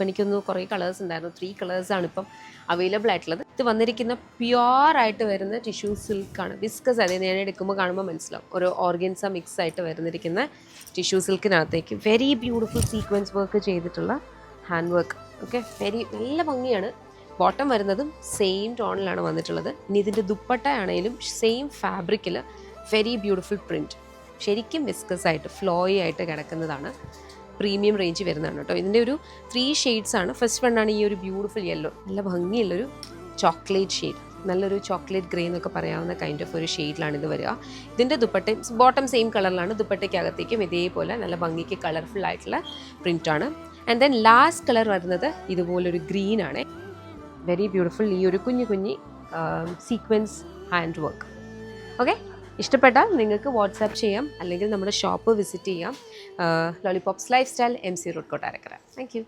ഇപ്പം എനിക്കൊന്ന് കുറേ കളേഴ്സ് ഉണ്ടായിരുന്നു, 3 കളേഴ്സാണ് ഇപ്പം അവൈലബിൾ ആയിട്ടുള്ളത്. ഇത് വന്നിരിക്കുന്ന പ്യുവറായിട്ട് വരുന്ന ടിഷ്യൂ സിൽക്കാണ്, വിസ്കസ്. അതായത് ഞാൻ എടുക്കുമ്പോൾ കാണുമ്പോൾ മനസ്സിലാവും, ഒരു ഓർഗൻസ മിക്സ് ആയിട്ട് വരുന്നിരിക്കുന്ന ടിഷ്യൂ സിൽക്കിനകത്തേക്ക് വെരി ബ്യൂട്ടിഫുൾ സീക്വൻസ് വർക്ക് ചെയ്തിട്ടുള്ള ഹാൻഡ് വർക്ക്. ഓക്കെ, നല്ല ഭംഗിയാണ്. ബോട്ടം വരുന്നതും സെയിം ടോണിലാണ് വന്നിട്ടുള്ളത്. ഇനി ഇതിൻ്റെ ദുപ്പട്ട ആണെങ്കിലും സെയിം ഫാബ്രിക്കിൽ വെരി ബ്യൂട്ടിഫുൾ പ്രിൻറ്റ്, ശരിക്കും വിസ്കസ് ആയിട്ട് ഫ്ലോയി ആയിട്ട് കിടക്കുന്നതാണ്. പ്രീമിയം റേഞ്ച് വരുന്നതാണ് കേട്ടോ. ഇതിൻ്റെ ഒരു 3 ഷെയ്ഡ്സാണ്. ഫസ്റ്റ് വണ്ണാണ് ഈ ഒരു ബ്യൂട്ടിഫുൾ യെല്ലോ, നല്ല ഭംഗിയുള്ളൊരു ചോക്ലേറ്റ് ഷെയ്ഡ്, നല്ലൊരു ചോക്ലേറ്റ് ഗ്രേ എന്നൊക്കെ പറയാവുന്ന കൈൻഡ് ഓഫ് ഒരു ഷെയ്ഡിലാണ് ഇത് വരിക. ഇതിൻ്റെ ദുപ്പട്ടയും ബോട്ടം സെയിം കളറിലാണ്, ദുപ്പട്ടയ്ക്കകത്തേക്കും ഇതേപോലെ നല്ല ഭംഗിക്ക് കളർഫുൾ ആയിട്ടുള്ള പ്രിൻ്റാണ്. ആൻഡ് ദെൻ ലാസ്റ്റ് കളർ വരുന്നത് ഇതുപോലൊരു ഗ്രീനാണ്, വെരി ബ്യൂട്ടിഫുൾ. ഈ ഒരു കുഞ്ഞു സീക്വൻസ് ഹാൻഡ് വർക്ക്. ഓക്കെ, ഇഷ്ടപ്പെട്ടാൽ നിങ്ങൾക്ക് വാട്സാപ്പ് ചെയ്യാം, അല്ലെങ്കിൽ നമ്മുടെ ഷോപ്പ് വിസിറ്റ് ചെയ്യാം. Lollipops life style, MC road, Kottarakkara. Thank you.